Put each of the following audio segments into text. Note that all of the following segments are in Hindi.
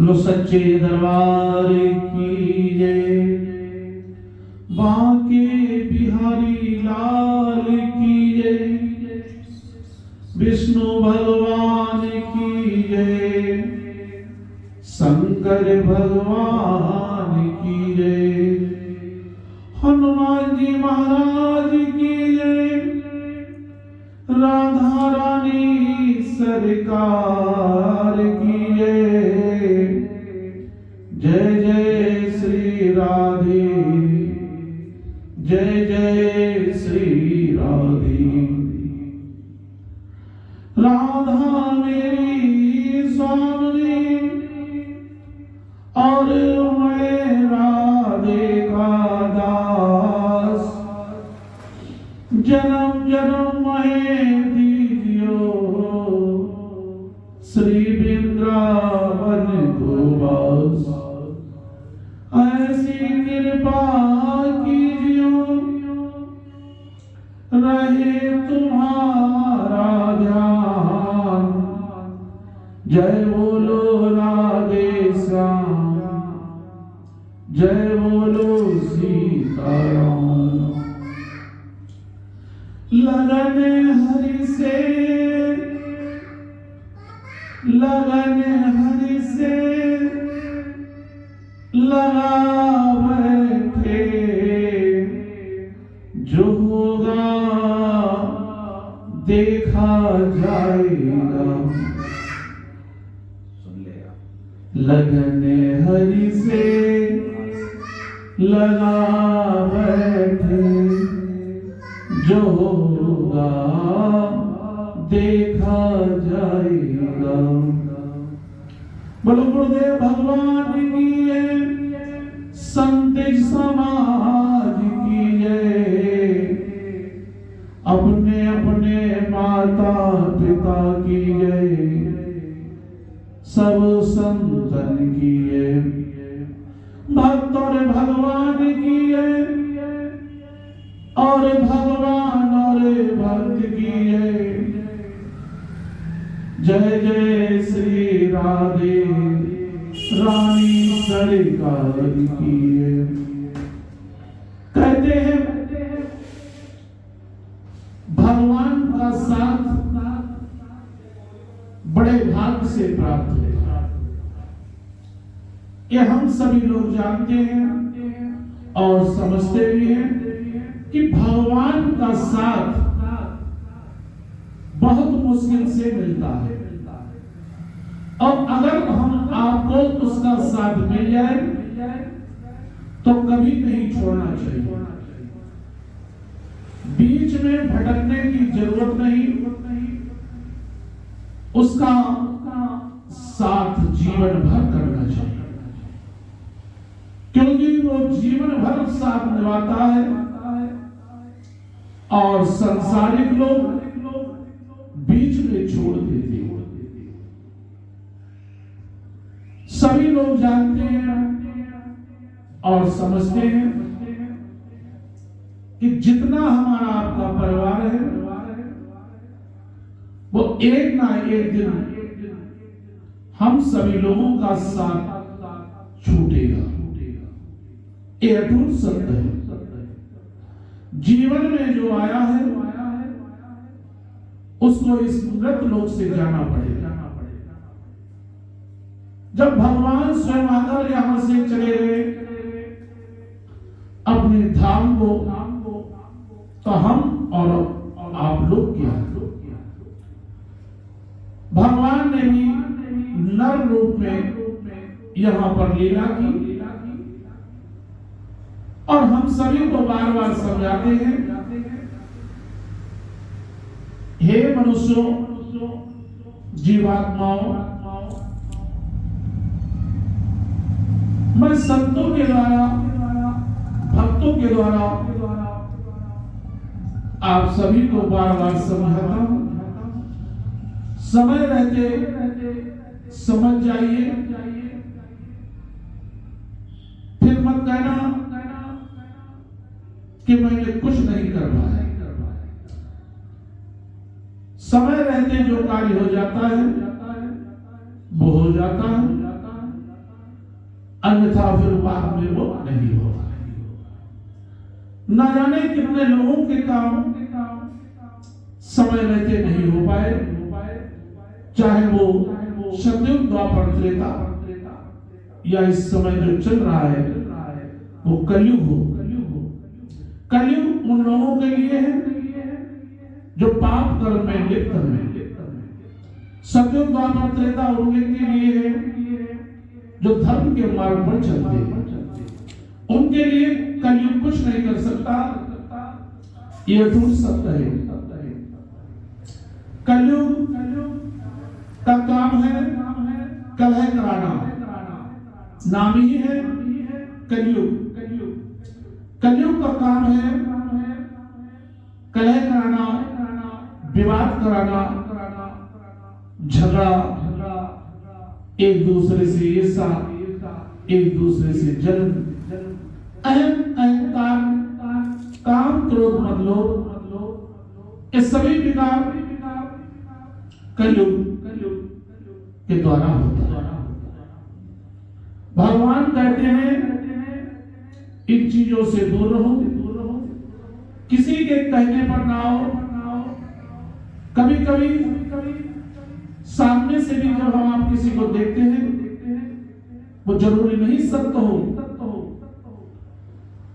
बोलो सच्चे दरबार की जय, बांके बिहारी लाल की जय, विष्णु भगवान की जय, शंकर भगवान की जय, हनुमान जी महाराज की जय, राधा रानी सरकार की जय, जय जय श्री राधे, जय जय श्री राधे। राधा मेरी स्वामी और मैं राधे का दास, जन्म जन्म में दीजियो श्री वृंदावन को वास, ऐसी कृपा कीजियो रहे तुम्हारा ध्यान, जय बोलो राधे श्याम, जय बोलो सीताराम। लगन हरि से, लगन हरि से लगा बैठे, जो होगा देखा जाएगा। सुन ले आप। लगन हरि से लगा बैठे, जो होगा देखा जाएगा। बोलो गुरुदेव भगवान की जय, संत समाज की जय, अपने अपने माता पिता की जय, सब संतन की जय, भक्त और भगवान की जय, और भगवान और भक्त की जय, जय जय श्री राधे रानी सरकार की जय। कहते हैं भगवान का साथ बड़े भाग्य से प्राप्त होता है, ये हम सभी लोग जानते हैं और समझते भी हैं कि भगवान का साथ बहुत मुश्किल से मिलता है, और अगर हम आपको उसका साथ मिल जाए तो कभी नहीं छोड़ना चाहिए। बीच में भटकने की जरूरत नहीं, उसका साथ जीवन भर करना चाहिए, क्योंकि वो जीवन भर साथ निभाता है। और संसारिक लोग बीच में छोड़ देते हैं। सभी लोग जानते हैं और समझते हैं कि जितना हमारा आपका परिवार है, वो एक ना एक दिन हम सभी लोगों का साथ छूटेगा। ये अटूट सत्य है। जीवन में जो आया है उसको इस मृत लोक से जाना पड़ेगा। जब भगवान स्वयं आकर यहां से चले गए अपने धाम को, तो हम और आप लोग क्या, भगवान ने भी नर रूप में यहां पर लीला की, और हम सभी को बार बार समझाते हैं, हे मनुष्यों, जीवात्माओं, मैं संतों के द्वारा, भक्तों के द्वारा आप सभी को बार बार समझाता हूं। समय रहते समझ जाइए, फिर मत कहना कि मैंने कुछ नहीं कर पाया। समय रहते जो कार्य हो जाता है वो हो जाता है, अन्यथा फिर बाद में वो नहीं होगा। न जाने कितने लोगों के काम समय रहते नहीं हो पाए, चाहे वो सतयुग द्वापर त्रेता या इस समय जो चल रहा है वो कलयुग हो। कलयुग उन लोगों के लिए है जो पाप कर्म में लिप्त हैं। सतयुग द्वापर त्रेता उनके लिए है जो धर्म के मार्ग पर चलते हैं। उनके लिए कलयुग कुछ नहीं कर सकता, ये अटूट सत्य है। कलयुग का काम है कलह कराना, नाम ही है कलयुग। कलयुग का काम है कलह कराना, विवाद कराना, झगड़ा, एक दूसरे से ईर्ष्या, एक दूसरे से जलन, अहंकार, काम, क्रोध, मद, लोभ, ये सभी विकार कलयुग के द्वारा होता है। भगवान कहते हैं इन चीजों से दूर रहो, किसी के कहने पर ना आओ। कभी कभी सामने से भी जब हम किसी को देखते हैं वो जरूरी नहीं सत्य हो,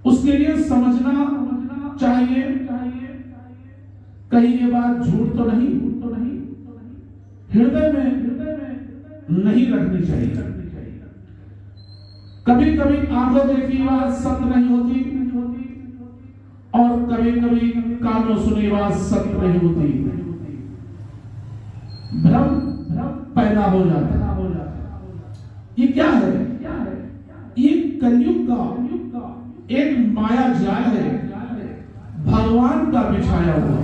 उसके लिए समझना चाहिए कहीं ये बात झूठ तो नहीं, हृदय में नहीं रखनी चाहिए। कभी कभी आंखों देखी बात सत्य नहीं होती और कभी कभी कानों सुनी बात सत्य नहीं होती, भ्रम पैदा हो जाता है। ये क्या है? ये कलयुग का एक माया जाल है, भगवान का बिछाया हुआ।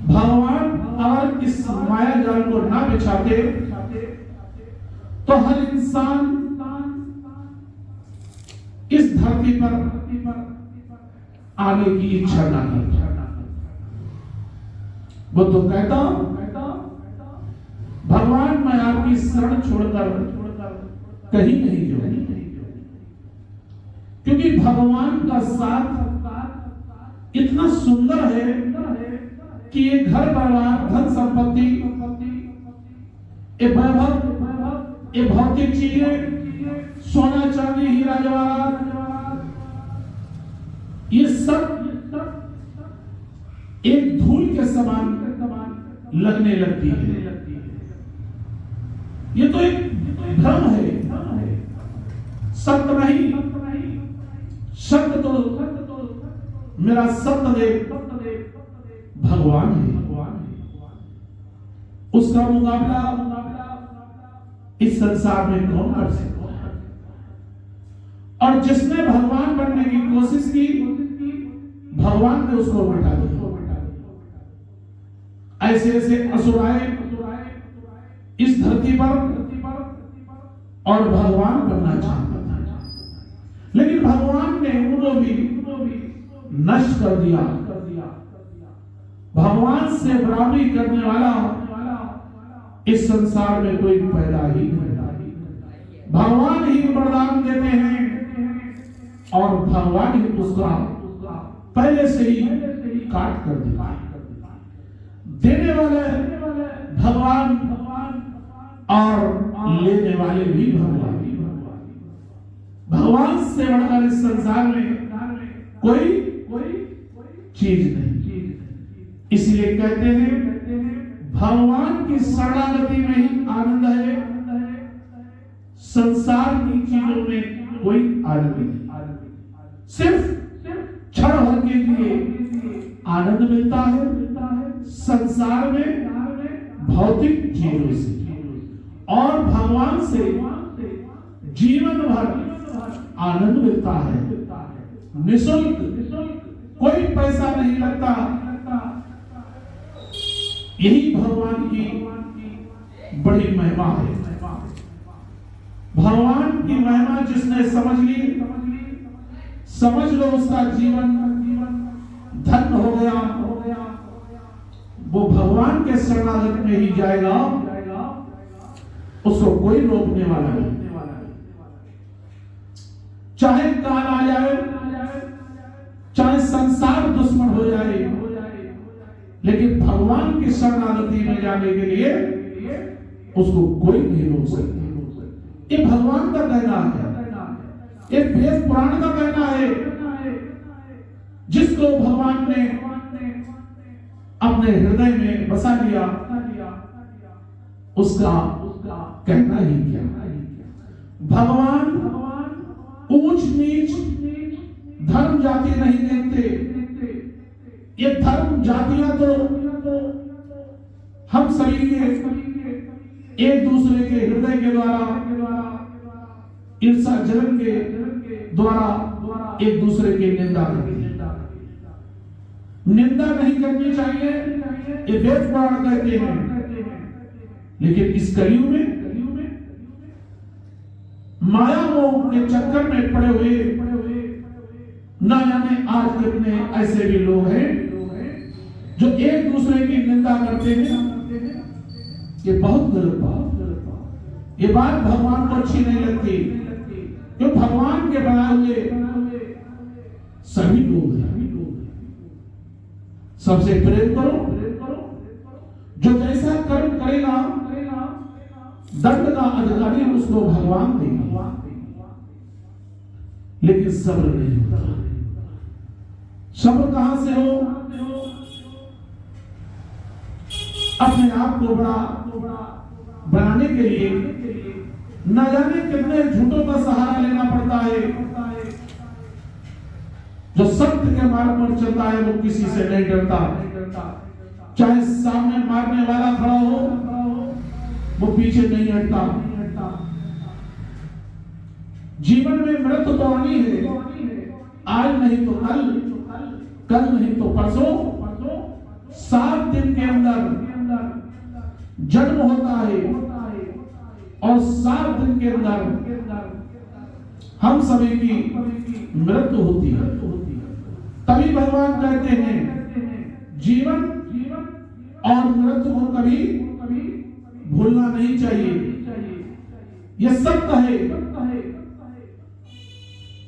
भगवान अगर इस माया जाल को ना बिछाते तो हर इंसान इस धरती पर आने की इच्छा ना करता। वो तो कहता भगवान मैं आपकी शरण छोड़कर कहीं नहीं जाऊंगा, क्योंकि भगवान का साथ इतना सुंदर है कि ये घर परिवार, धन संपत्ति, ये वैभव, ये भौतिक चीजें, सोना चांदी, हीरा जवाहरात, ये सब एक धूल के समान लगने लगती है। ये तो एक भ्रम है, सत्य नहीं। सत्य तो मेरा सत्य देव भगवान है। उसका मुकाबला इस संसार में कौन कर सकता है? और जिसने भगवान बनने की कोशिश की, भगवान ने उसको मिटा दिया। ऐसे ऐसे असुर आए इस धरती पर और भगवान बनना चाहता था, लेकिन भगवान ने उनको भी नष्ट कर दिया। भगवान से बराबरी करने वाला इस संसार में कोई पैदा ही नहीं। भगवान ही वरदान देते हैं और भगवान ही उसका पहले से ही काट कर देता है। देने वाले भगवान और लेने वाले भी भगवान। भगवान से बढ़कर इस संसार में कोई चीज नहीं। इसलिए कहते हैं भगवान की शरणागति में ही आनंद है, संसार की चीजों में कोई आनंद नहीं। सिर्फ क्षण भर के लिए आनंद मिलता है संसार में भौतिक चीजों से, और भगवान से जीवन भर आनंद मिलता है निःशुल्क, कोई पैसा नहीं लगता। यही भगवान की बड़ी महिमा है। भगवान की महिमा जिसने समझ ली, समझ लो उसका जीवन धन्य हो गया। वो भगवान के शरणागत में ही जाएगा, उसको कोई रोकने वाला नहीं। चाहे काल आ जाए, चाहे संसार दुश्मन हो जाए, लेकिन भगवान की शरणागति में जाने के लिए उसको कोई नहीं रोक सकता। ये भगवान का कहना है, ये वेद पुराण का कहना है। जिसको भगवान ने अपने हृदय में बसा लिया, उसका कहना ही क्या। भगवान ऊंच नीच धर्म जाति नहीं देखते। ये धर्म जातियां तो हम सभी के एक दूसरे के हृदय के द्वारा, ईर्षा जलन के द्वारा एक दूसरे की निंदा करते हैं। निंदा नहीं करनी चाहिए, ये वेद पुराण कहते हैं। लेकिन इस कलयुग में माया मोह के चक्कर में पड़े हुए ना जाने आज कितने ऐसे भी लोग हैं जो एक दूसरे की निंदा करते हैं। ये बहुत गलत बात, ये बात भगवान को अच्छी नहीं लगती। क्यों? भगवान के बनाए हुए सभी लोग हैं। सबसे प्रेम करो, जो जैसा कर्म करेगा दंड का अधिकारी उसको भगवान देगा। लेकिन सब्र नहीं होता। सब्र कहां से हो? अपने आप को बड़ा बनाने के लिए न जाने कितने झूठों का सहारा लेना पड़ता है। जो सत्य के मार्ग पर चलता है वो किसी से नहीं डरता। चाहे सामने मारने वाला खड़ा हो, वो पीछे नहीं हटता। जीवन में मृत्यु तो आनी है, आज नहीं तो कल, कल नहीं तो परसों। 7 दिन के अंदर जन्म होता है और 7 दिन के अंदर हम सभी की मृत्यु होती है। तभी भगवान कहते हैं जीवन और मृत्यु को कभी भूलना नहीं चाहिए। यह सत्य है।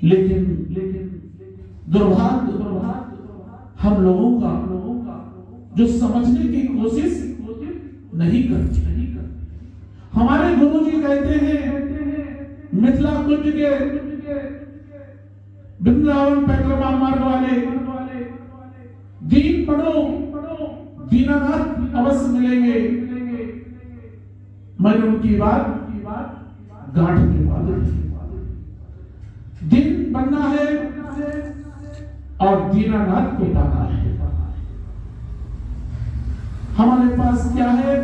लेकिन दुर्भाग्य हम लोगों का जो समझने की कोशिश नहीं करते। हमारे गुरु जी कहते हैं मिथिला कुंज के वृंदावन परिक्रमा मार्ग वाले दीन पढ़ो, दीनानाथ अवश्य मिलेंगे। मैंने उनकी बात गांठ में बांध। दिन बनना है और दीनानाथ को पाना है। हमारे पास क्या है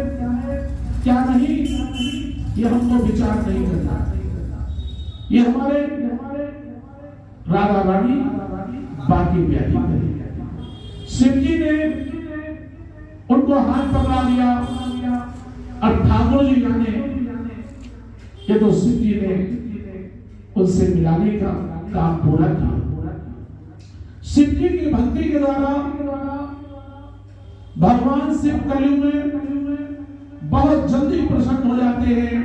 क्या नहीं, ये हमको विचार नहीं करना। ये हमारे राधा रानी बाकी ब्याही करेंगे। शिव जी ने उनको हाथ पकड़ा लिया और ठाकुर जी जाने ये तो शिव जी ने उनसे मिलाने का काम पूरा किया। शिव जी की भक्ति के द्वारा भगवान शिव कलयुग में बहुत जल्दी प्रसन्न हो जाते हैं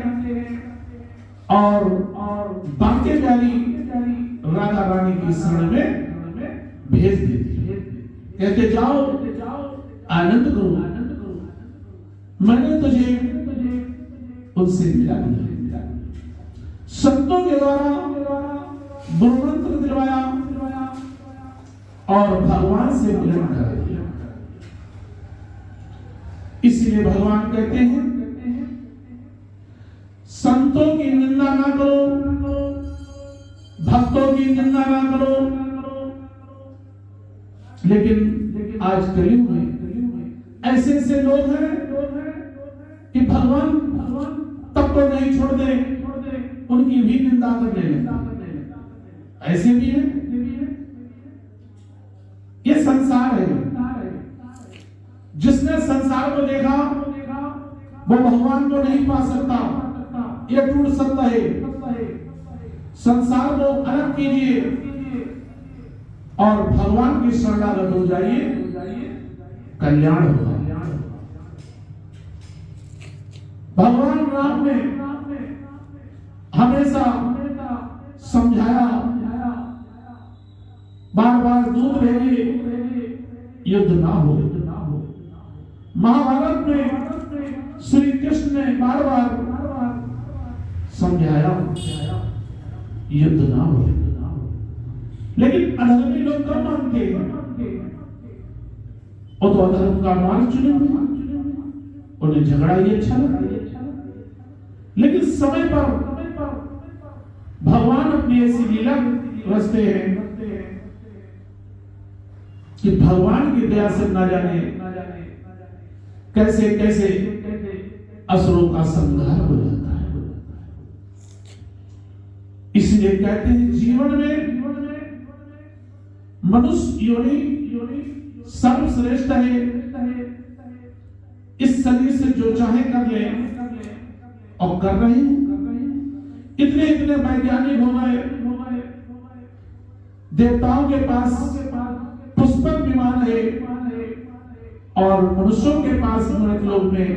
और बांके प्यारी राधा रानी की शरण में भेज देती है। कहते जाओ आनंद करो, मैंने तुझे उनसे मिला दिया। संतों के द्वारा गुरु मंत्र दिलवाया और भगवान से मिलन करा दिया। इसलिए भगवान कहते हैं संतों की निंदा ना करो, भक्तों की निंदा ना करो। लेकिन आज कलयुग में ऐसे ऐसे लोग हैं कि भगवान तब तो नहीं छोड़ दे, उनकी भी निंदा करने लगते। ऐसे भी है। ये संसार है। जिसने संसार को देखा वो भगवान को नहीं पा सकता। ये टूट सकता है। संसार को अलग कीजिए और भगवान की शरणागत हो जाइए, कल्याण होगा। भगवान राम ने हमेशा समझाया, बार बार दूत भेजे, युद्ध ना हो। महाभारत में श्री कृष्ण ने बार बार समझाया, युद्ध ना हो। लेकिन अधर्मी लोग कब मानते हैं? वो तो अधर्म का मार्ग चुने हुए, उन्हें झगड़ा ही अच्छा लगता है। लेकिन समय पर भगवान अपनी ऐसी लीला रचते हैं कि भगवान की दया से ना जाने कैसे कैसे असुरों का संहार हो जाता है। इसलिए कहते हैं जीवन में मनुष्य योनि सर्वश्रेष्ठ है। इस शरीर से जो चाहे कर ले और कर रहे हैं। इतने इतने वैज्ञानिक हो गए, देवताओं के पास पुष्पक विमान है और मनुष्यों के पास मृत लोक में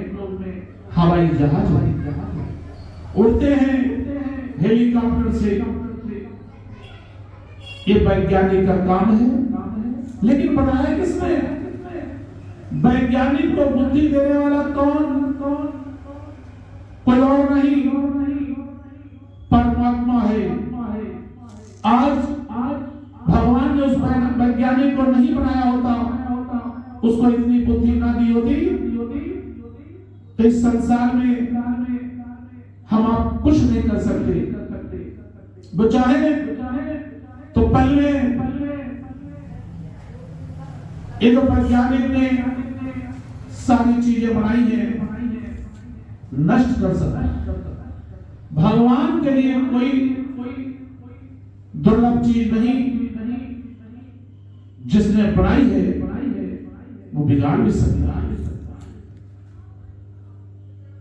हवाई जहाज है, उड़ते हैं हेलीकॉप्टर से। ये वैज्ञानिक का काम है। लेकिन बनाया किसने? वैज्ञानिक को बुद्धि देने वाला कौन? कोई और नहीं, परमात्मा है। आज भगवान ने उस वैज्ञानिक को नहीं बनाया होता, उसको इतनी बुद्धि ना दी होती, तो इस संसार में हम आप कुछ नहीं कर सकते। वो चाहे तो पहले ये जो वैज्ञानिक ने सारी चीजें बनाई हैं नष्ट कर सकता है। भगवान के लिए कोई दुर्लभ चीज नहीं, जिसने बनाई है वो बिगाड़ भी सकता है।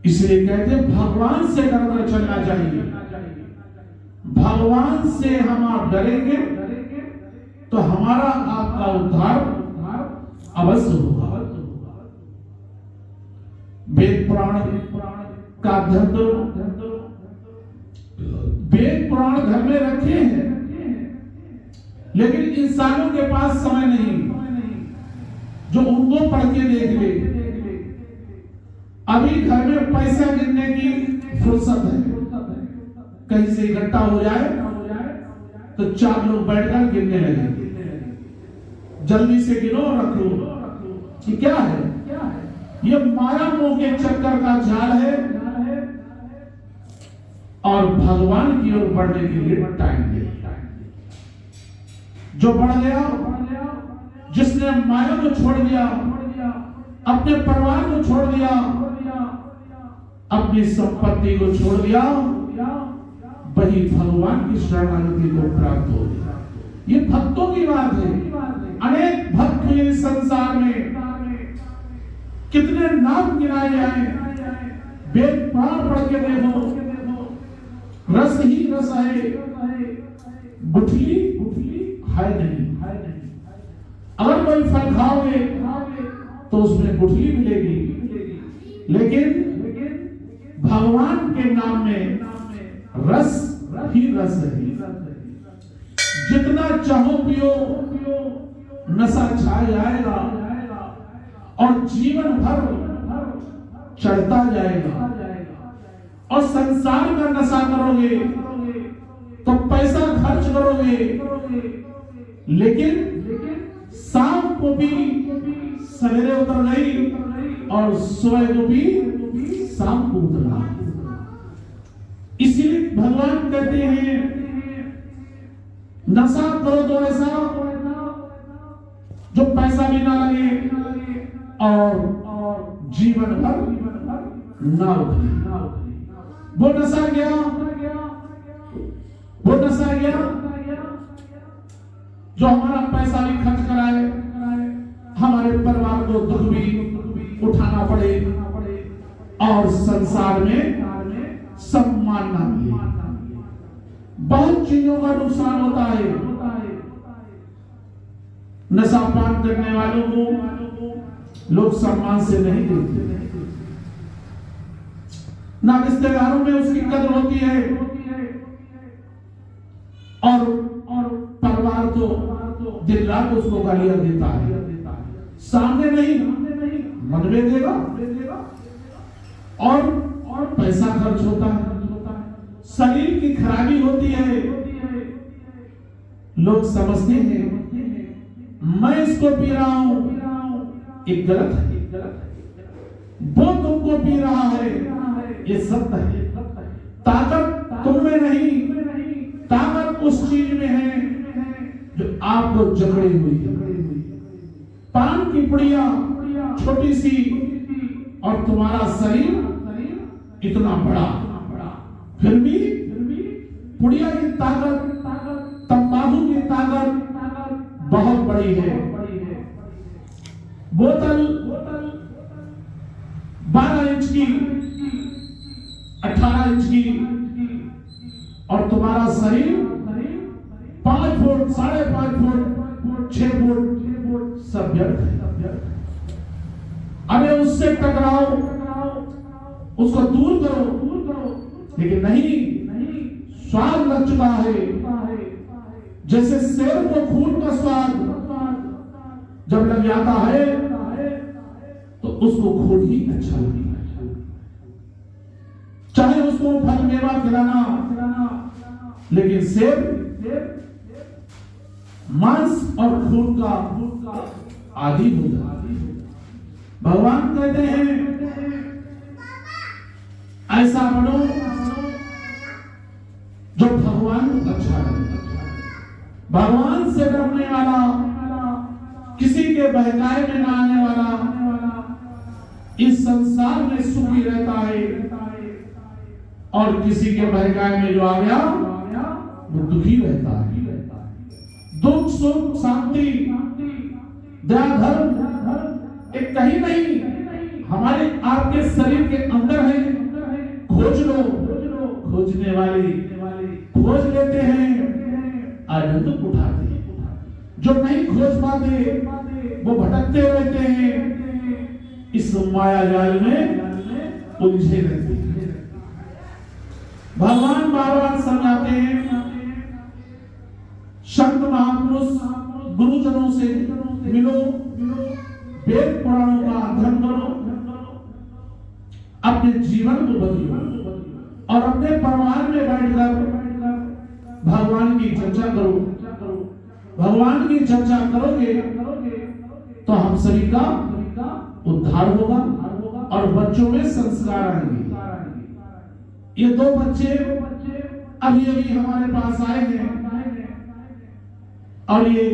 इसलिए कहते हैं भगवान से डरकर चलना चाहिए। भगवान से हम आप डरेंगे तो हमारा आपका उद्धार अवश्य होगा। वेद पुराण का अध्ययन करो। वेद पुराण घर में रखे हैं, लेकिन इंसानों के पास समय नहीं जो उनको पढ़ के देख ले। अभी घर में पैसा गिनने की फुर्सत है, कहीं से इकट्ठा हो जाए तो 4 लोग बैठकर गिनने लगे। जल्दी से गिनो और रखो कि क्या है। ये माया मोह के चक्कर का जाल है और भगवान की ओर बढ़ने के लिए टाइम दे। जो बढ़ गया, जिसने माया को छोड़ दिया, अपने परिवार को छोड़ दिया, अपनी संपत्ति को छोड़ दिया, वही भगवान की शरणागति को प्राप्त हो गया। ये भक्तों की बात है। अनेक भक्त हुए इस संसार में, कितने नाम गिनाए जाए। वेद पुराण पढ़ के देखो, रस ही रस है, गुठली है नहीं। अगर कोई फल खाओगे तो उसमें गुठली मिलेगी, लेकिन भगवान के नाम में रस ही रस है। जितना चाहो पियो, नशा छा जाएगा और जीवन भर चढ़ता जाएगा। और संसार का नशा करोगे तो पैसा खर्च करोगे, लेकिन शाम को भी सवेरे उतर गई और सुबह को भी शाम को उतरना। इसीलिए भगवान कहते हैं नशा करो तो ऐसा जो पैसा भी ना लगे और जीवन भर ना उतरे। वो नशा गया, वो नशा गया जो हमारा पैसा भी खर्च कराए, हमारे परिवार को दुख भी उठाना पड़े और संसार में सम्मान ना मिले। बहुत चीजों का नुकसान होता है। नशा पान करने वालों को लोग सम्मान से नहीं देखते, ना रिश्तेदारों में उसकी कदर होती है, और परिवार तो दिन रात उसको गालियां देता है, सामने नहीं मन में देगा, और पैसा खर्च होता है, शरीर की खराबी होती है। लोग समझते हैं मैं इसको पी रहा हूं, एक गलत है, वो तुमको पी रहा है, ये सत्य है। ताकत तुम में नहीं, ताकत उस चीज में है जो आपको जकड़े हुई है। पान की पुड़िया छोटी सी और तुम्हारा शरीर इतना बड़ा, फिर भी पुड़िया की ताकत, तंबाकू की ताकत बहुत बड़ी है। बोतल 12 इंच की, 18 इंच की, और तुम्हारा शरीर 5 फुट, 5.5 फुट, 6 फुट, सब व्यर्थ है। अरे उससे टकराओ, उसको दूर करो, लेकिन नहीं, स्वाद लग चुका है। जैसे शेर को खून का स्वाद जब लग जाता है तो उसको खून ही अच्छा लगता है, चाहे उसको फल मेवा खिलाना, लेकिन शेर मांस और खून का आदि होता है। भगवान कहते हैं ऐसा बनो जो भगवान को अच्छा लगे, भगवान से डरने वाला, किसी के बहकाए में ना आने वाला, इस संसार में सुखी रहता है, और किसी के बहकाए में जो आ गया वो दुखी रहता है। दुख सुख शांति दया धर्म एक कहीं नहीं, हमारे आपके शरीर के अंदर है। खोज लो, खोजने वाले खोज लेते हैं, आनंद उठाते हैं। जो नहीं खोज पाते वो भटकते रहते हैं, इस माया जाल में उलझे रहते हैं। भगवान बार-बार समझाते हैं, संत महापुरुष गुरुजनों से मिलो, वेद पुराणों का अध्ययन करो, अपने जीवन को बदलो, और अपने परिवार में बैठकर भगवान की चर्चा करो। भगवान की चर्चा करोगे तो हम सभी का उद्धार होगा और बच्चों में संस्कार आएंगे। ये 2 बच्चे अभी अभी हमारे पास आए हैं, और ये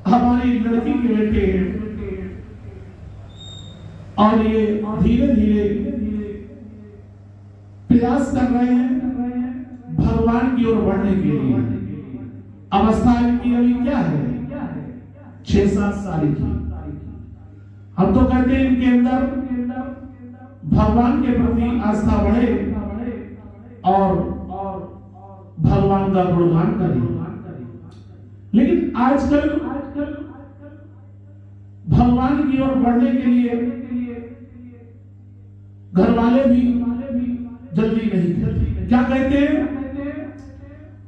हमारी लड़की के बेटे हैं, और ये धीरे धीरे प्रयास कर रहे हैं भगवान की ओर बढ़ने के लिए। अवस्था इनकी अभी क्या है, 6-7 साल की। हम तो कहते हैं इनके अंदर भगवान के प्रति आस्था बढ़े और भगवान का गुणगान करें। लेकिन आजकल भगवान की ओर बढ़ने के लिए घर वाले भी जल्दी नहीं करते। क्या कहते हैं,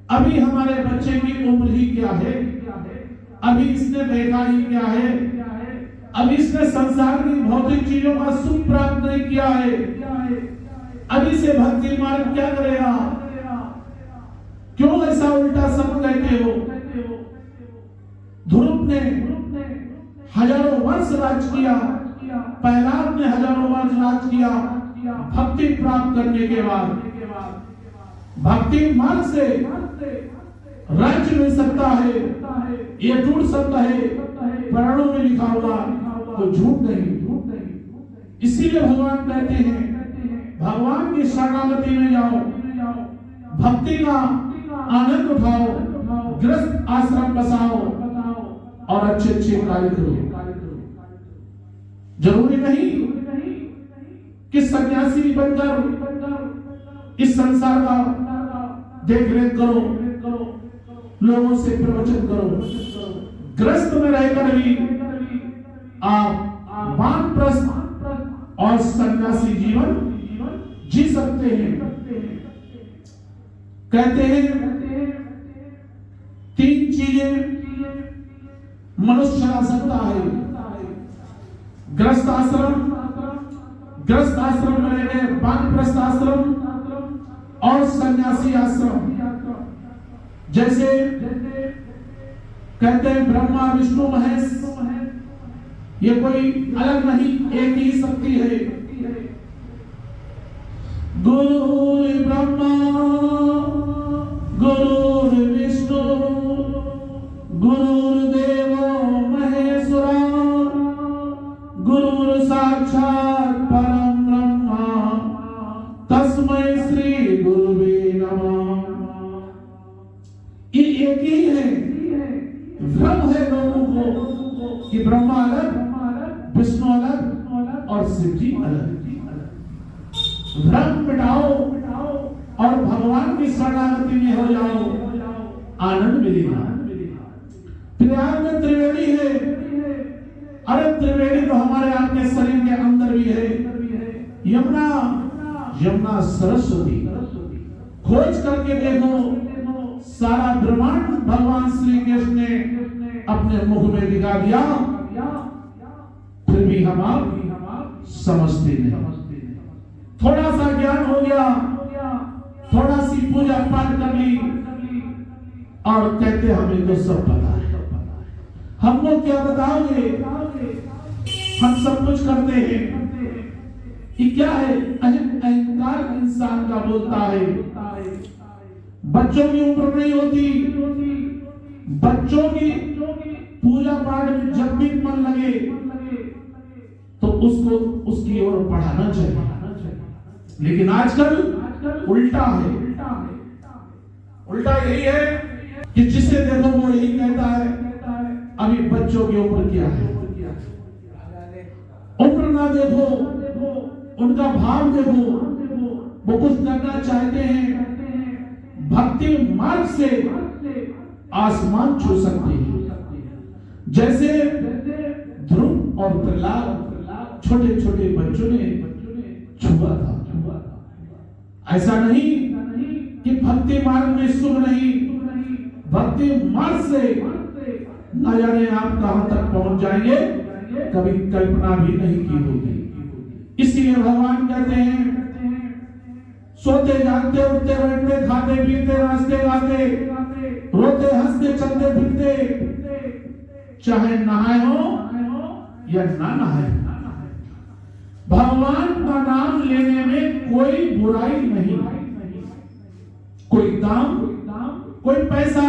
अभी हमारे बच्चे की उम्र ही क्या है, अभी इसने देखा ही क्या है, अभी इसने संसार की भौतिक चीजों का सुख प्राप्त नहीं किया है, अभी से भक्ति मार्ग क्या करेगा। क्यों ऐसा उल्टा सब कहते हो। ध्रुव ने हजारों वर्ष राज किया, प्रहलाद ने हजारों वर्ष राज किया, भक्ति प्राप्त करने के बाद भक्ति मार्ग से राज्य मिल सकता है, ये टूट सकता है, पुराणों में लिखा हुआ कोई झूठ नहीं। इसीलिए भगवान कहते हैं भगवान की शरणागति में जाओ, भक्ति का आनंद उठाओ, गृहस्थ आश्रम बसाओ और अच्छे अच्छे कार्य करो। जरूरी नहीं कि सन्यासी बनकर इस संसार का देख रेख करो, लोगों से प्रवचन करो। ग्रस्त में रहकर भी आप वानप्रस्थ और सन्यासी जीवन जी सकते हैं। कहते हैं चीजें मनुष्य ला सकता है। गृहस्थ आश्रम में रह गए, वानप्रस्थ आश्रम और सन्यासी आश्रम। जैसे कहते हैं ब्रह्मा विष्णु महेश, ये कोई अलग नहीं, एक ही शक्ति है। गुरु ब्रह्मा गुरु विष्णु गुरुर्देवो महेश्वरा गुरु साक्षात परम ब्रह्मा तस्मै श्री गुरुवे नमः। ये एक ही है। भ्रम है लोगों को कि ब्रह्मा अलग, विष्णु अलग और शिव जी अलग। भ्रम मिटाओ और भगवान की शरणागति में हो जाओ, आनंद मिलेगा। प्रयाग में त्रिवेणी है। अरे त्रिवेणी तो हमारे आपके शरीर के अंदर भी है। यमुना सरस्वती, खोज करके देखो, सारा ब्रह्मांड भगवान श्री कृष्ण ने अपने मुख में दिखा दिया, फिर भी हम आप समझते नहीं। थोड़ा सा ज्ञान हो गया, थोड़ा सी पूजा पाठ कर ली और कहते हमें तो सब पता है। हमको क्या बताओगे? हम सब कुछ करते हैं। ये क्या है? अहंकार इंसान का बोलता है। बच्चों की उम्र नहीं होती, बच्चों की पूजा पाठ में जब भी मन लगे तो उसको उसकी ओर पढ़ाना चाहिए। लेकिन आजकल उल्टा है। उल्टा यही है कि जिसे देखो वो यही कहता है अभी बच्चों की उम्र क्या है। उम्र ना देखो, उनका भाव देखो, वो कुछ करना चाहते हैं, भक्ति मार्ग से आसमान छू सकते हैं। जैसे ध्रुव और प्रहलाद छोटे छोटे बच्चों ने छुआ था। ऐसा नहीं कि भक्ति मार्ग में शुभ नहीं, भक्ति मार्ग से न जाने आप कहां तक पहुंच जाएंगे, कभी कल्पना भी नहीं की होगी। इसलिए भगवान कहते हैं सोते जागते उठते बैठते खाते पीते नाचते गाते रोते हंसते चलते फिरते, चाहे नहाए हो या ना नहाए, भगवान का नाम लेने में कोई बुराई नहीं। कोई दाम, कोई पैसा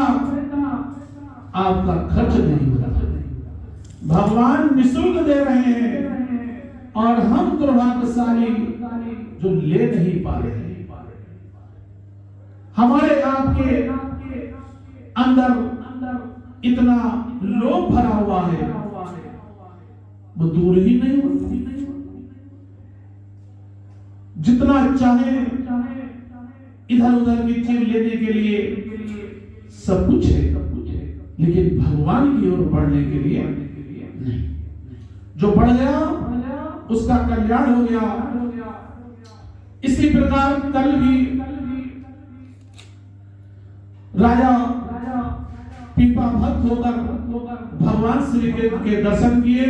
आपका खर्च नहीं होता। भगवान निःशुल्क दे रहे हैं और हम दुर्भाग्यशाली जो ले नहीं पा रहे हैं। हमारे आपके अंदर इतना लोभ भरा हुआ है, वो दूर ही नहीं होती। जितना चाहे इधर उधर की चीज लेने के लिए सब कुछ है, लेकिन भगवान की ओर बढ़ने के लिए नहीं। जो बढ़ गया उसका कल्याण हो गया। इसी प्रकार कल भी राजा पीपा भक्त होकर भगवान श्री कृष्ण के दर्शन किए।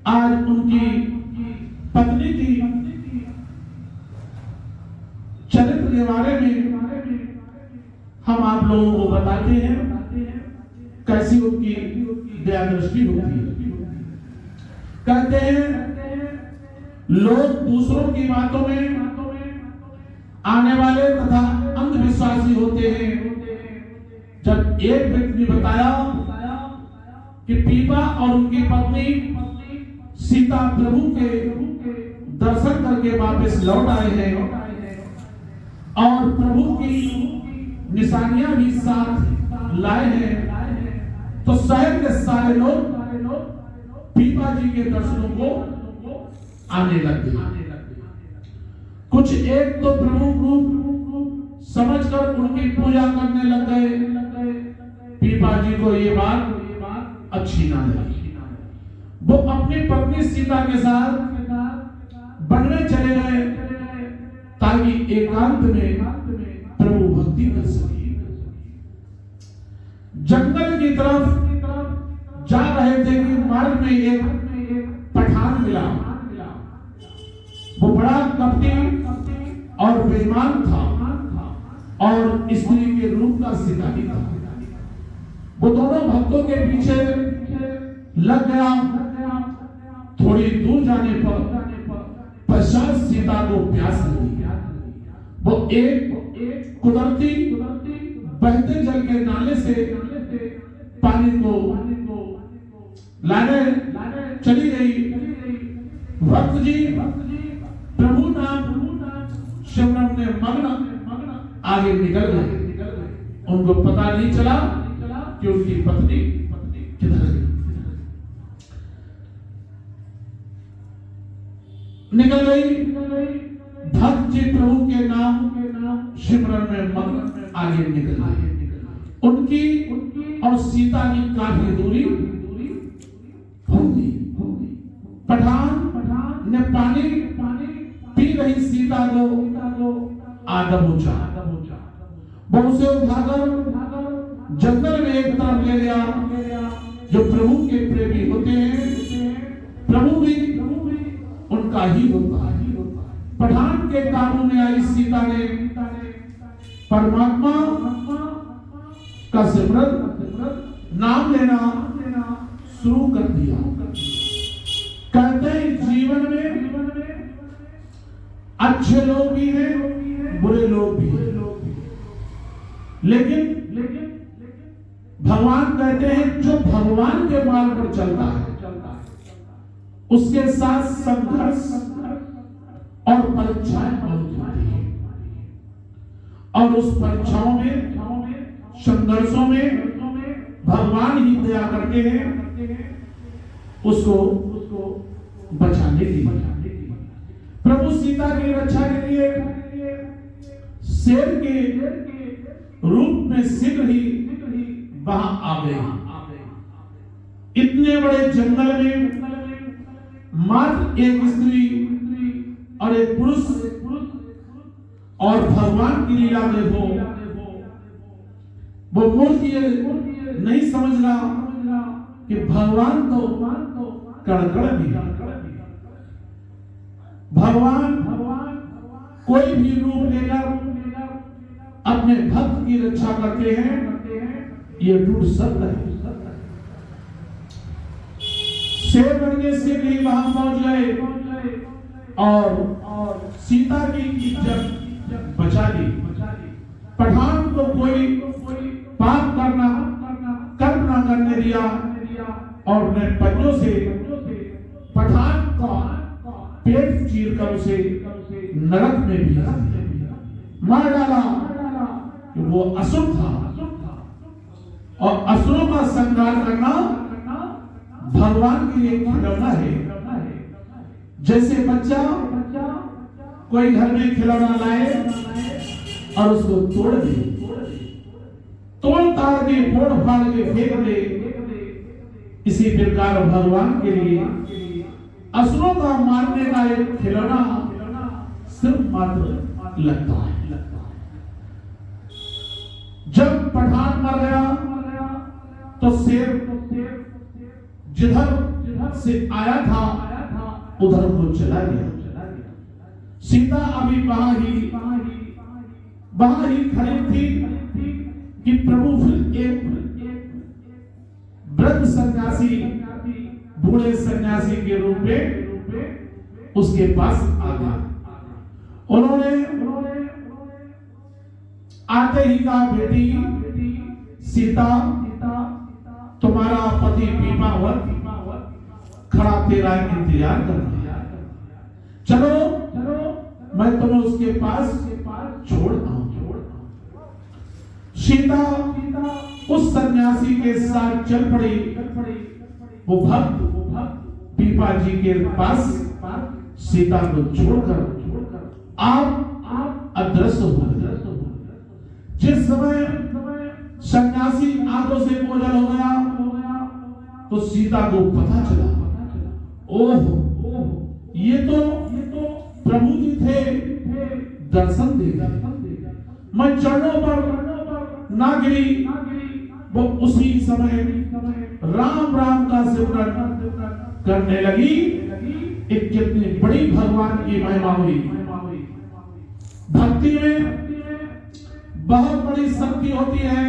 आज उनकी पत्नी की चरित्र के बारे में हम आप लोगों को बताते हैं, कैसी उनकी दया दृष्टि होती है। कहते हैं लोग दूसरों की बातों में आने वाले तथा अंधविश्वासी होते हैं। जब एक व्यक्ति ने बताया कि पीपा और उनकी पत्नी सीता प्रभु के दर्शन करके वापस लौट आए हैं और प्रभु की निशानियां भी साथ लाए हैं, तो शहर के सारे लोग पीपा जी के दर्शनों को आने लगे। कुछ एक तो प्रभु रूप समझकर उनकी पूजा करने लग गए। पीपा जी को ये बात अच्छी ना लगी। वो अपनी पत्नी सीता के साथ वन में चले गए ताकि एकांत में प्रभु भक्ति कर सके। जंगल की तरफ जा रहे थे कि मार्ग में एक पठान मिला। वो बड़ा कपटी और बेईमान था और स्त्री के रूप का शिकारी था। वो दोनों भक्तों के पीछे लग गया। थोड़ी दूर जाने पर पश्चात सीता को प्यास लगी। वो एक कुदरती बहते जल के नाले से पानी को लाने चली गई। भक्त जी प्रभु नाम सिमरन में मग्न आगे निकल गए। उनको पता नहीं चला कि उनकी पत्नी किधर गई। निकल गई। भक्त जी प्रभु के नाम सिमरन में मग्न आगे निकल गए। उनकी और सीता की काफी दूरी होगी। पठान ने पानी पी रही सीता को आदम ऊंचा वो उसे उठाकर जंगल में एक तरफ ले गया। जो प्रभु के प्रेमी होते हैं प्रभु भी उनका ही होता है। पठान के काबू में आई सीता ने परमात्मा का सिमरन नाम लेना शुरू कर दिया। कहते हैं जीवन में अच्छे लोग भी हैं, बुरे लोग भी हैं, लेकिन भगवान कहते हैं जो भगवान के मार्ग पर चलता है उसके साथ संघर्ष और परीक्षाएं बहुत होती है और उस परीक्षाओं में संघर्षों में भगवान ही दया करते हैं उसको बचाने के लिए। प्रभु सीता की रक्षा के लिए शेर के रूप में शीघ्र ही वहां आ गए। इतने बड़े जंगल में मात्र एक स्त्री और एक पुरुष और भगवान की लीला में वो मूर्ति नहीं समझ रहा कि भगवान तो कड़कड़ भी है। भगवान कोई भी रूप लेकर अपने भक्त की रक्षा करते हैं। ये टूट सत्य है। शेर बनने से भी वहां पहुंच गए और सीता की इज्जत बचा ली। पठान को कोई पाप कर्म करने दिया और अपने पंजों से पठान का पेट चीर कर उसे नरक में भी मार डाला। वो असुर था और असुरों का संहार करना भगवान के लिए खिलौना है। जैसे बच्चा कोई घर में खिलौना लाए और उसको तोड़ ताड़ के फोड़ फाड़ के फेंक दे, इसी प्रकार भगवान के लिए असुरों का मारने का एक खिलौना सिर्फ मात्र लगता है। जब पठान मर गया तो शेर जिधर से आया था उधर को चला गया। सीता अभी वहां ही खड़ी थी कि प्रभु फिर एक वृद्ध सन्यासी बूढ़े सन्यासी के रूप में उसके पास आ गया। उन्होंने आते ही कहा, बेटी सीता, तुम्हारा पति बीमावत खड़ा तेरा इंतजार कर रहा है। चलो मैं तुम्हें उसके पास छोड़ आऊं। सीता उस सन्यासी के साथ चल पड़ी। वो भक्त पीपा जी के पास सीता को छोड़कर आप अदृश्य हो गए। जिस समय सन्यासी आंखों से ओझल हो गया तो सीता को पता चला, ओह ये तो प्रभु जी थे, दर्शन दे गए। मैं चरणों पर ना गिरी वो उसी समय राम राम का सिमरन करने लगी। एक कितनी बड़ी भगवान की महिमा हुई। भक्ति में बहुत बड़ी शक्ति होती है।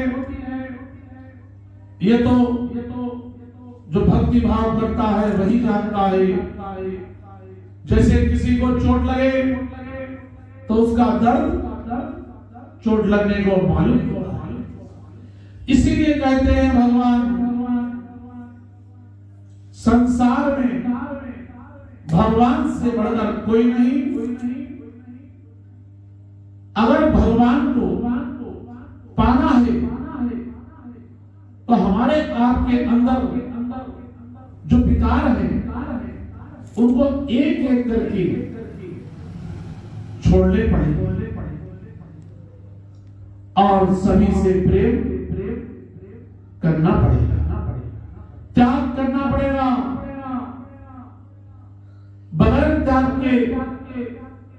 ये तो जो भक्ति भाव करता है वही जानता है। जैसे किसी को चोट लगे तो उसका दर्द चोट लगने को मालूम होता है। इसीलिए कहते हैं भगवान संसार में भगवान से बढ़कर कोई नहीं। अगर भगवान को पाना है तो हमारे आपके अंदर जो विकार है उनको एक एक करके छोड़ने पड़ेंगे और सभी से प्रेम करना पड़ेगा, त्याग करना पड़ेगा। बगैर त्याग के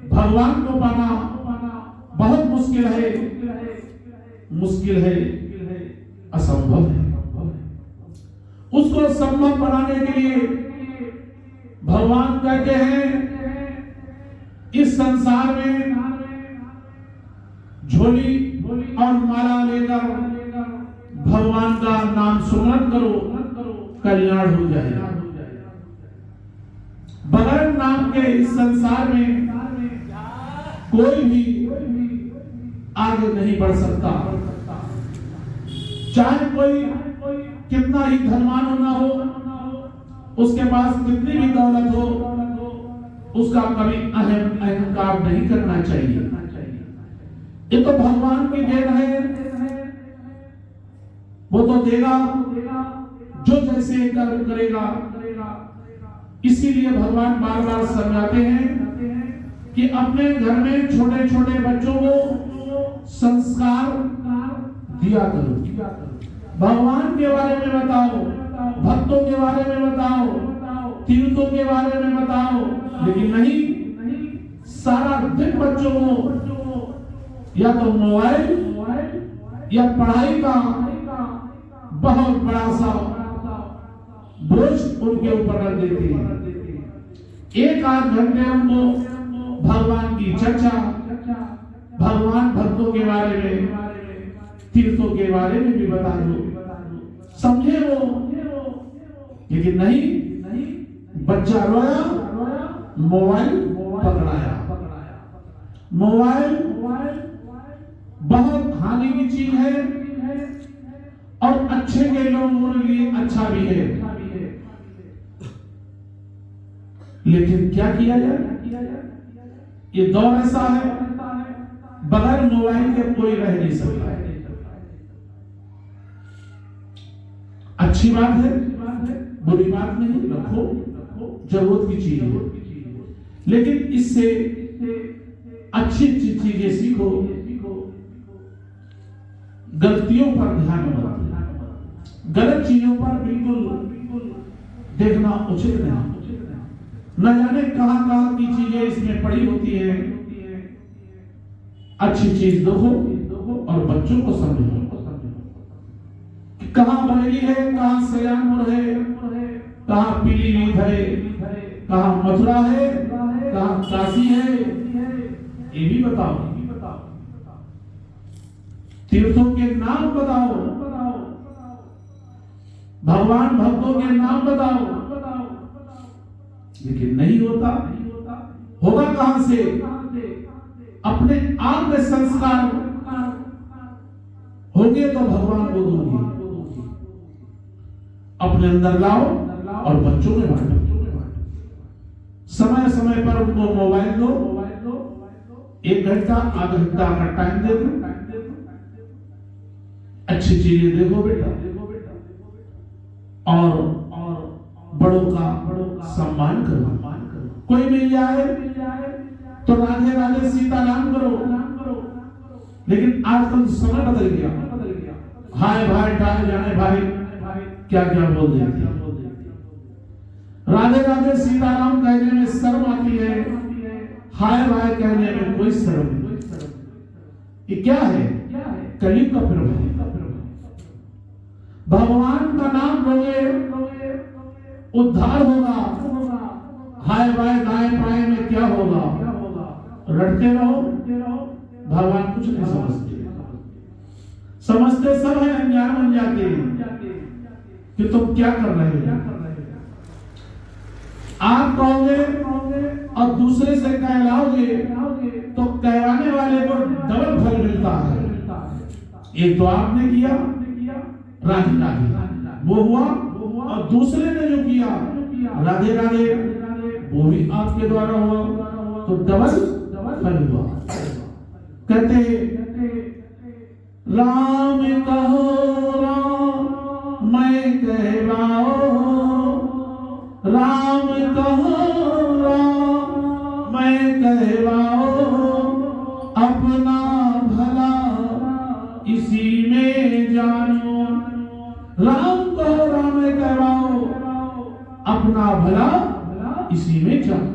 भगवान को पाना बहुत मुश्किल है, असंभव है। उसको संभव बनाने के लिए भगवान कहते हैं इस संसार में झोली और माला लेकर भगवान का नाम सुमरन करो, कल्याण हो जाएगा। बगैर नाम के इस संसार में कोई भी आगे नहीं बढ़ सकता। चाहे कोई कितना ही धनवान होना हो, उसके पास कितनी भी दौलत हो, उसका कभी अहंकार नहीं करना चाहिए। ये तो भगवान की देन है, वो तो देगा जो जैसे कर्म करेगा। इसीलिए भगवान बार बार समझाते हैं कि अपने घर में छोटे छोटे बच्चों को संस्कार दिया करो। भगवान के बारे में बताओ, भक्तों के बारे में बताओ, तीर्थों के बारे में बताओ, लेकिन नहीं, सारा दिन बच्चों को या तो मोबाइल या पढ़ाई का बहुत बड़ा सा बोझ उनके ऊपर रख देते हैं। एक आध घंटे उनको भगवान की चर्चा, भगवान भक्तों के बारे में, तीर्थों के बारे में भी बता दो, समझे वो। लेकिन नहीं, बच्चा रोया, मोबाइल पकड़ाया। मोबाइल बहुत हानि की चीज है और अच्छे के लोगों के लिए अच्छा भी है, लेकिन क्या किया जाए? ये दौर ऐसा है, बगैर मोबाइल के कोई रह नहीं सकता। अच्छी बात है, बुरी बात नहीं, रखो, जरूरत की चीज है, लेकिन इससे अच्छी अच्छी चीजें सीखो, गलतियों पर ध्यान मत, गलत चीजों पर बिल्कुल देखना उचित नहीं। न जाने कहां कहां की चीजें इसमें पड़ी होती है। अच्छी चीज देखो और बच्चों को समझो कि कहां बरेली है, कहां सयानपुर है, कहां पीलीभीत है, कहां मथुरा है, कहां काशी है, ये भी बताओ। तीर्थों के नाम बताओ, भगवान भक्तों के नाम बताओ, लेकिन नहीं होता। होगा कहां से? अपने आप में संस्कार होंगे तो भगवान को दोगे, अपने अंदर लाओ और बच्चों में बांटो। समय समय पर उनको मोबाइल दो, 1 घंटा आधा घंटा का टाइम दे दो, अच्छी चीजें देखो बेटा, और बड़ों का सम्मान करो। कोई मिल जाए तो राधे राधे सीताराम करो, लेकिन आजकल समय बदल गया। हाय भाई, टाए जाने भाई, क्या क्या बोल देते। राधे राधे सीताराम कहने में शर्म आती है, हाय भाई कहने में कोई शर्म नहीं। ये क्या है? कलयुग का प्रभाव। भगवान का नाम लोगे उद्धार होगा। हाय बाय दाएं बाएं में क्या होगा? रटते रहो, भगवान कुछ नहीं समझते। समझते सब है, अनजान बन जाते हैं कि तुम क्या कर रहे हो। आप कहोगे और दूसरे से कहलाओगे तो कहवाने वाले को डबल फल मिलता है। एक तो आपने किया राधे राधे वो हुआ, और दूसरे ने जो किया राधे राधे वो भी आपके द्वारा हुआ, तो डबल फल हुआ। कहते राम कहो राम मैं कहवाओ, राम कहो राम मैं कहवाओ, अपना भला इसी में जानो। राम कहो राम मैं कहवाओ, अपना भला इसी में जानो।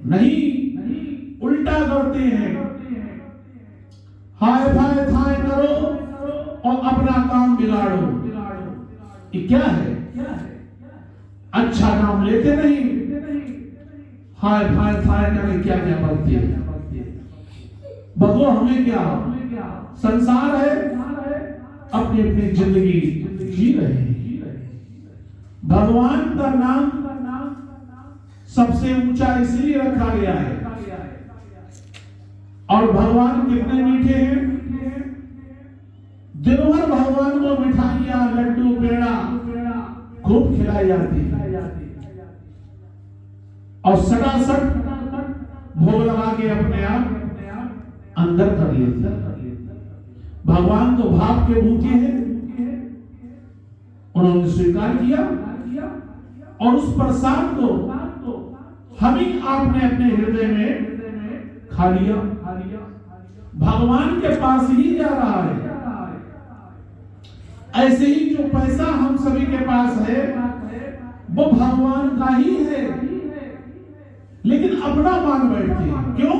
नहीं, उल्टा करते हैं, हाय फाय थाय करो और अपना काम बिगाड़ो। ये क्या है? अच्छा नाम लेते नहीं, हाय फाय थाय करके क्या क्या बनती है। भगो हमें क्या, संसार है, अपनी अपनी जिंदगी जी रहे हैं। भगवान का नाम सबसे ऊंचा इसलिए रखा गया है। और भगवान कितने मीठे हैं। दिन भर भगवान को मिठाइयां लड्डू पेड़ा खूब खिलाई जाती है, और सटासट भोग लगा के अपने आप अंदर कर लेते हैं। भगवान तो भाव के भूखे हैं, उन्होंने स्वीकार किया, और उस प्रसाद को हम ही आपने अपने हृदय में खा लिया। भगवान के पास ही जा रहा है। ऐसे ही जो पैसा हम सभी के पास है वो भगवान का ही है, लेकिन अपना मान बैठते हैं। क्यों?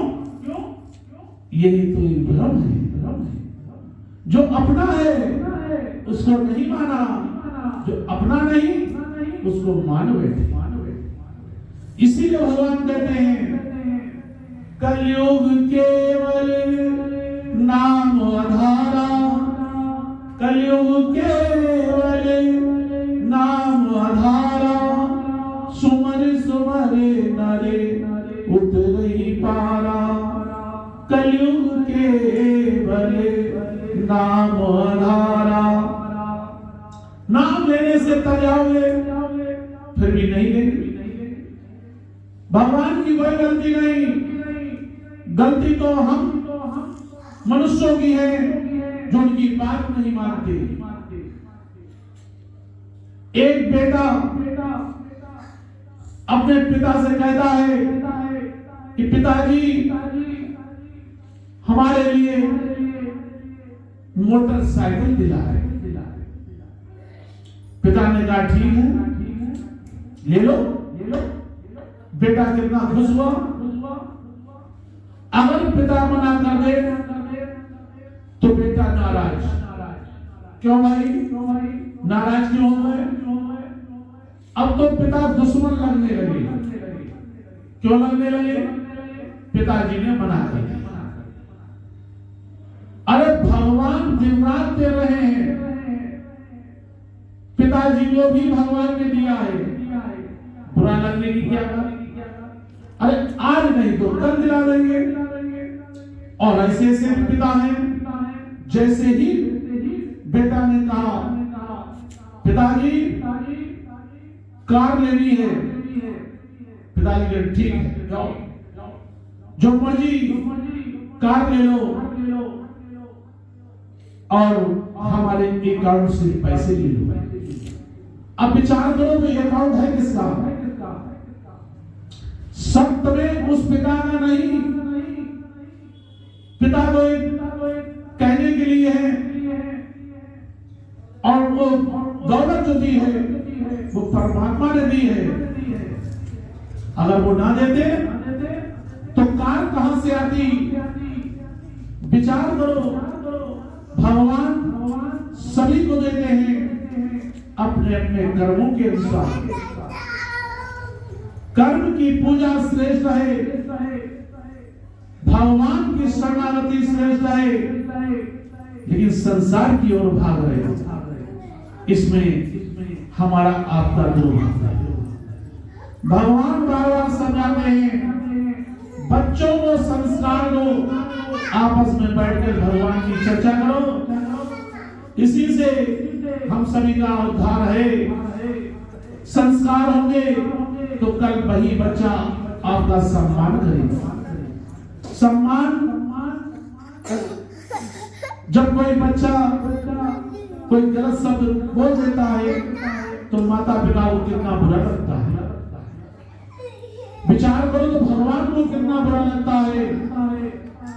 यही तो भ्रम है। जो अपना है उसको नहीं माना, जो अपना नहीं उसको मान बैठे। इसीलिए भगवान कहते हैं कलयुग केवल नाम आधारा, कलयुग केवल नाम आधारा, सुमर सुमर नरे उतरई पारा। कलयुग केवल नाम आधारा। नाम लेने से तजाओगे फिर भी नहीं लेंगे। भगवान की कोई गलती नहीं, गलती तो हम मनुष्यों की है जो उनकी बात नहीं मानते। एक बेटा अपने पिता से कहता है कि पिताजी हमारे लिए मोटरसाइकिल दिलाए। पिता ने कहा ठीक है ले लो। बेटा कितना खुश हुआ। अगर पिता मना कर दे तो बेटा नाराज। क्यों भाई? नाराज क्यों हुए? अब तो पिता दुश्मन लगने लगे। क्यों लगने लगे? पिताजी ने मना कर दिया। अरे भगवान दिन रात दे रहे हैं, पिताजी को भी भगवान ने दिया है, बुरा लगने की क्या बात? अरे आज नहीं तो कल दिला देंगे। और ऐसे ऐसे पिता हैं, जैसे ही बेटा ने कहा पिताजी कार लेनी है, पिताजी ने ठीक है जाओ, जो मर्जी कार ले लो और हमारे अकाउंट से पैसे ले लो। अब विचार करो तो ये अकाउंट है किसका? सत्य में उस पिता का नहीं, पिता को कहने के लिए है, और वो दौलत जो दी है वो परमात्मा ने दी है। अगर वो ना देते तो कार कहां से आती? विचार करो, भगवान सभी को देते हैं, अपने अपने कर्मों के अनुसार। कर्म की पूजा श्रेष्ठ है, भगवान की शरणागति श्रेष्ठ है, लेकिन संसार की ओर भाग रहे, इसमें हमारा आपका द्रोह। भगवान बाबा समझाते हैं बच्चों को संस्कार दो, आपस में बैठकर भगवान की चर्चा करो, इसी से हम सभी का उद्धार है। संस्कार होंगे तो कल वही बच्चा आपका सम्मान करेगा। सम्मान, जब कोई बच्चा कोई गलत शब्द बोल देता है तो माता पिता को कितना बुरा लगता है। विचार करो तो भगवान को कितना बुरा लगता है।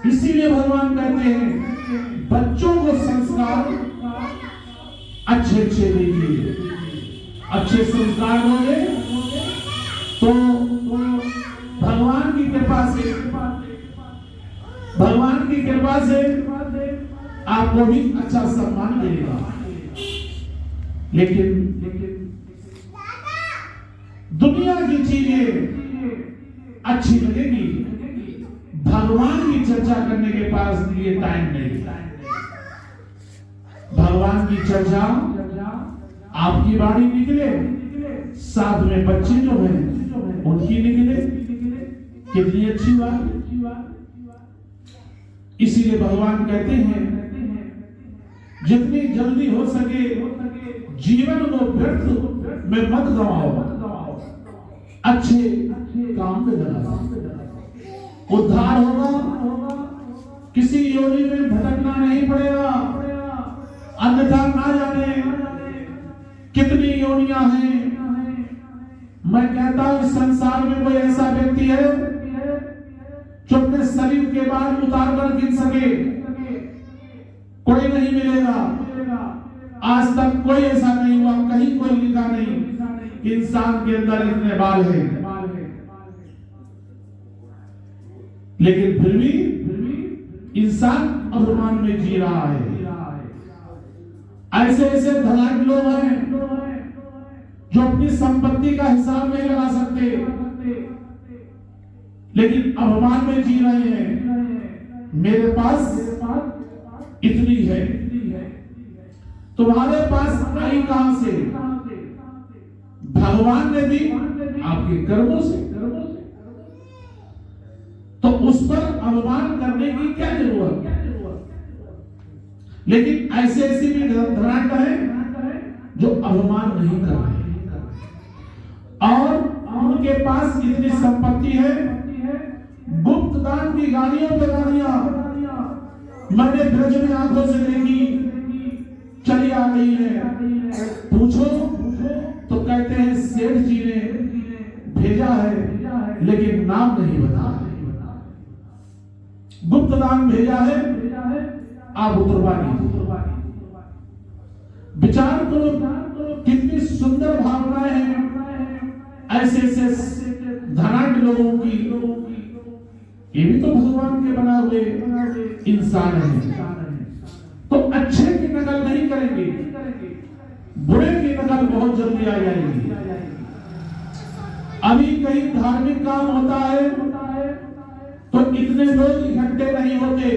इसीलिए भगवान कहते हैं बच्चों को संस्कार अच्छे अच्छे दीजिए। अच्छे संस्कार होंगे तो भगवान की कृपा से आपको भी अच्छा सम्मान मिलेगा। लेकिन दुनिया की चीजें अच्छी लगेगी, भगवान की चर्चा करने के पास लिए टाइम नहीं। भगवान की चर्चा आपकी बाणी निकले, साथ में बच्चे जो हैं उनकी निकले, कितनी अच्छी बात। इसीलिए भगवान कहते हैं जितनी जल्दी हो सके जीवन को व्यर्थ में मत गवाओ, अच्छे काम में लगाओ, उद्धार होगा। किसी योनि में भटकना नहीं पड़ेगा, अन्यथा ना जाने कितनी योनियां हैं। मैं कहता हूं संसार में कोई ऐसा व्यक्ति है जो अपने शरीर के बाल उतार कर गिन सके, कोई नहीं मिलेगा। आज तक कोई ऐसा नहीं हुआ, कहीं कोई लिखा नहीं इंसान के अंदर इतने बाल हैं। लेकिन फिर भी इंसान अभिमान में जी रहा है। ऐसे ऐसे धनाढ्य लोग हैं जो अपनी संपत्ति का हिसाब नहीं लगा सकते, लेकिन अभिमान में जी रहे हैं। मेरे पास इतनी है, तुम्हारे पास आई कहां से? भगवान ने दी आपके कर्मों से। तो उस पर अभिमान करने की क्या जरूरत? लेकिन ऐसे ऐसे भी धनाढ्य है जो अभिमान नहीं कर रहे और उनके पास इतनी संपत्ति है, गुप्त दान की गाड़ियों पे गाड़ियां मैंने ब्रज में आंखों से देखी, चली आ गई है। पूछो तो कहते हैं सेठ जी ने भेजा है, लेकिन नाम नहीं बता। गुप्त दान भेजा है, आप उतरवा लीजिए। विचार करो कितनी सुंदर भावनाएं हैं ऐसे ऐसे धनाढ्य लोगों की। ये भी तो भगवान के बना हुए इंसान हैं। तो अच्छे की नकल नहीं करेंगे, बुरे की नकल बहुत जल्दी आ जाएगी। अभी कहीं धार्मिक काम होता है तो इतने लोग इकट्ठे नहीं होते,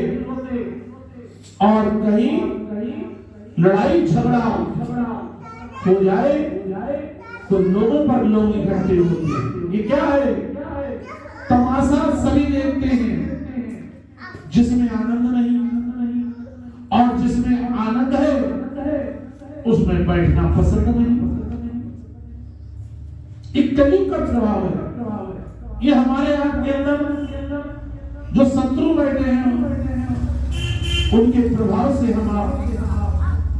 और कहीं लड़ाई झगड़ा हो जाए तो लोगों पर लोग इकट्ठे होते हैं। ये क्या है? तमाशा सभी देखते हैं, जिसमें आनंद नहीं और जिसमें आनंद है उसमें बैठना पसंद नहीं। एक कलयुग का प्रभाव है। ये हमारे आपके अंदर जो शत्रु बैठे हैं उनके प्रभाव से हम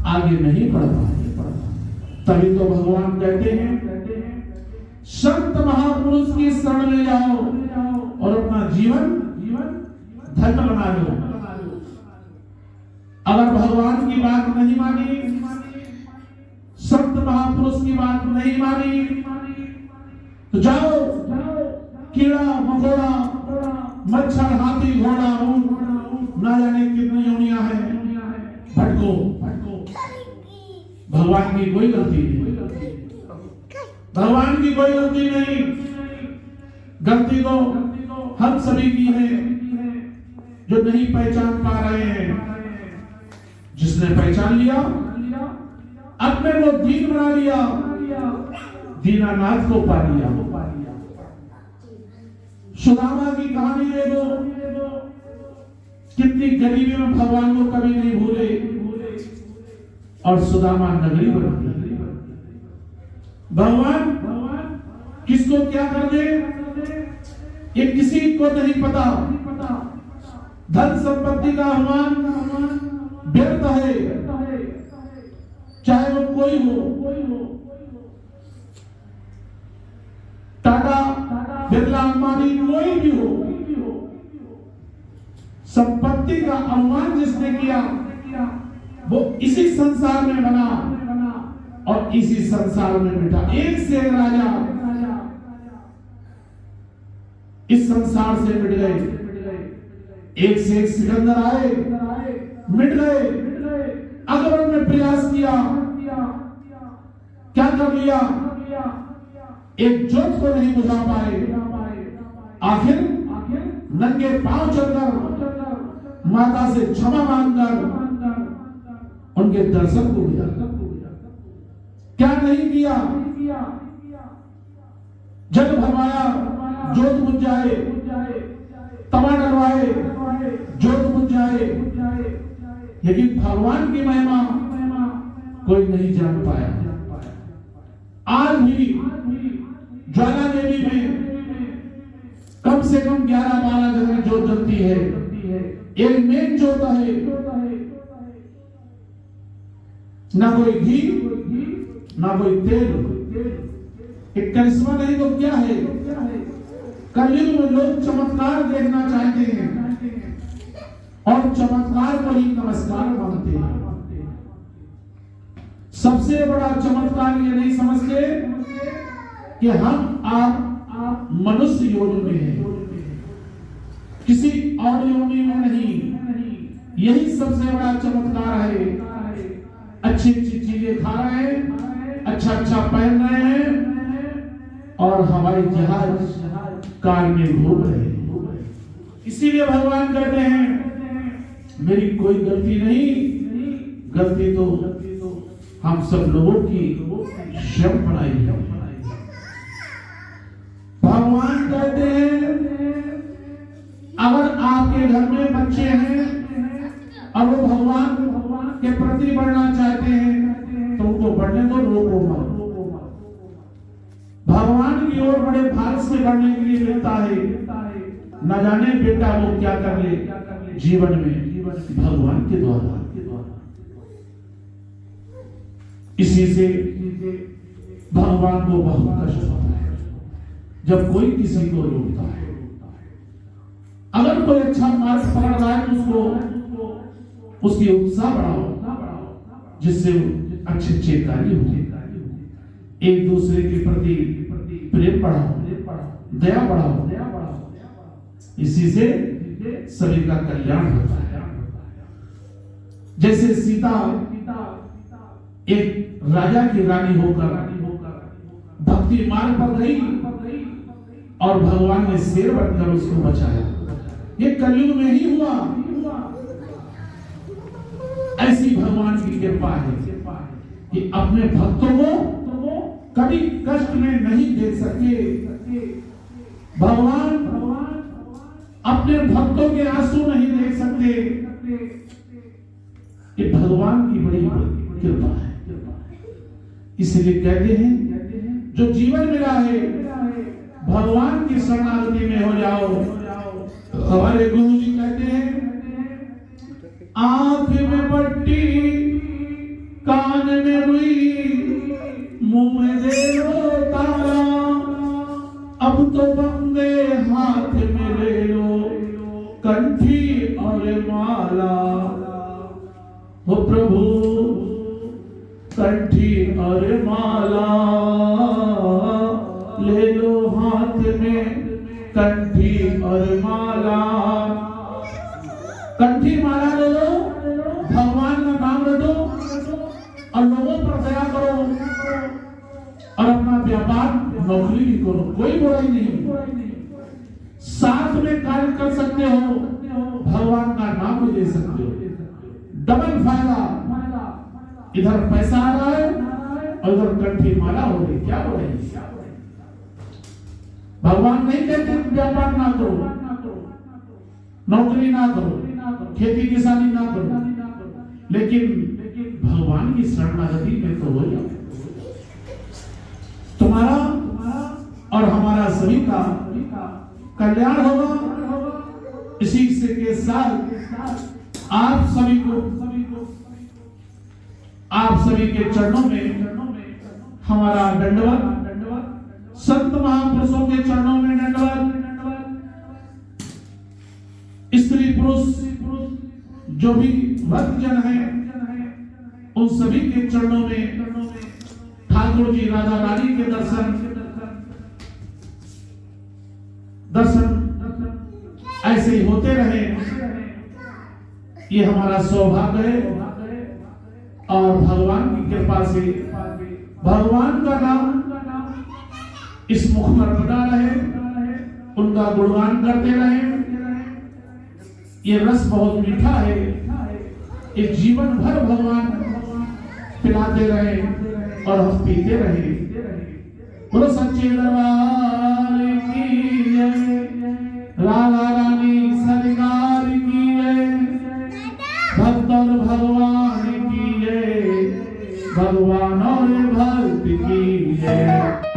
आगे नहीं बढ़ पाए। तभी तो भगवान कहते हैं संत महापुरुष की शरण ले जाओ और अपना जीवन धन्य बना लो। अगर भगवान की बात नहीं मानी, संत महापुरुष की बात नहीं मानी, तो जाओ कीड़ा मकोड़ा मच्छर हाथी घोड़ा ना जाने कितनी योनियां हैं, भटको। भगवान की कोई गलती नहीं। भगवान की कोई गलती नहीं, गलती तो हम सभी की है जो नहीं पहचान पा रहे हैं। जिसने पहचान लिया, अपने को दीन बना लिया, दीनानाथ को पा लिया। सुदामा की कहानी ले लो, कितनी गरीबी में भगवान को कभी नहीं भूले और सुदामा नगरी बन गई। भगवान किसको क्या कर दे ये किसी को नहीं पता। धन संपत्ति का अभिमान व्यर्थ है, चाहे वो कोई हो, टाटा बिरला अंबानी कोई भी हो। संपत्ति का अभिमान जिसने किया वो इसी संसार में बना और इसी संसार में मिटा। एक से एक राजा इस संसार से मिट गए, एक से एक सिकंदर आए मिट गए। अकबर ने प्रयास किया, क्या कर लिया, एक जोत को नहीं बुझा पाए। आखिर नंगे पांव चलकर माता से क्षमा मांगकर उनके दर्शन को दिया। क्या नहीं किया, जग भरवाया जोत बुझ जाए, तवा डलवाए जोत बुझ जाए, लेकिन भगवान की महिमा कोई नहीं जान पाया। आज भी ज्वाला देवी में कम से कम 11-12 जगह जोत जलती है। एक मेन जोत है, ना कोई घी ना कोई तेल। एक करिश्मा नहीं तो क्या है। कलयुग में लोग चमत्कार देखना चाहते हैं और चमत्कार को ही नमस्कार मानते हैं। सबसे बड़ा चमत्कार ये नहीं समझते कि हम आप मनुष्य योनि में हैं, किसी और योनि में नहीं। यही सबसे बड़ा चमत्कार है। अच्छी अच्छी चीजें खा रहे हैं, अच्छा पहन रहे हैं और हवाई जहाज कार में घूम रहे हैं। इसीलिए भगवान कहते हैं मेरी कोई गलती नहीं, गलती तो हम सब लोगों की स्वयं बनाई है। भगवान कहते हैं अगर आपके घर में बच्चे हैं और वो भगवान के प्रति बढ़ना चाहते हैं तो उनको बढ़ने दो, रोको मत। भगवान की ओर बड़े भाग से बढ़ने के लिए मिलता है। न जाने बेटा वो क्या कर ले जीवन में भगवान के द्वारा। इसी से भगवान को बहुत कष्ट होता है जब कोई किसी को रोकता है। अगर कोई अच्छा मार्ग पकड़ रहा है तो उसको उसकी उत्साह बढ़ाओ, जिससे अच्छे कार्य हो। एक दूसरे के प्रति प्रेम बढ़ाओ, दया बढ़ाओ। इसी से सभी का कल्याण होता है। जैसे सीता एक राजा की रानी होकर भक्ति मार्ग पर गई और भगवान ने शेर बनकर उसको बचाया। ये कलयुग में ही हुआ। ऐसी भगवान की कृपा है कि अपने भक्तों को कभी कष्ट में नहीं देख सकते। भगवान अपने भक्तों के आंसू नहीं देख सकते। ये भगवान की बड़ी कृपा है। इसलिए कहते हैं जो जीवन मिला है भगवान की शरणागति में हो जाओ। हमारे गुरु जी कहते हैं आंख में पट्टी, कान में रुई, मुंह में दे लो ताला, अब तो बंदे हाथ में ले लो कंठी और माला। हो प्रभु कंठी और माला ले लो हाथ में, कंठी और माला। कंठी माला ले लो, भगवान का नाम रटो और लोगों पर दया करो और अपना व्यापार नौकरी भी करो, कोई बुराई नहीं। साथ में कार्य कर सकते हो, भगवान का नाम भी ले सकते हो, डबल फायदा। इधर पैसा आ रहा है और उधर कंठी माला हो रही, क्या हो रही? भगवान नहीं कहते व्यापार ना करो, नौकरी ना करो, खेती किसानी ना करो, लेकिन भगवान की शरणागति में तो हो जाए। तुम्हारा और हमारा सभी का कल्याण होगा। इसी से के साथ आप सभी के चरणों में हमारा दंडवत, संत महापुरुषों के चरणों में दंडवत, स्त्री पुरुष जो भी भक्तजन हैं उन सभी के चरणों में ठाकुर जी राधा रानी के दर्शन ऐसे ही होते रहे, ये हमारा सौभाग्य है। और भगवान की कृपा से भगवान का नाम इस मुख पर बना रहे, उनका गुणगान करते रहे। ये रस बहुत मीठा है, ये जीवन भर भगवान पिलाते रहे और हम पीते रहे। बोलो सच्चे दरबार की जय, राधा रानी सरकार की जय, भक्त और भगवान की जय, भगवान और भक्त की जय।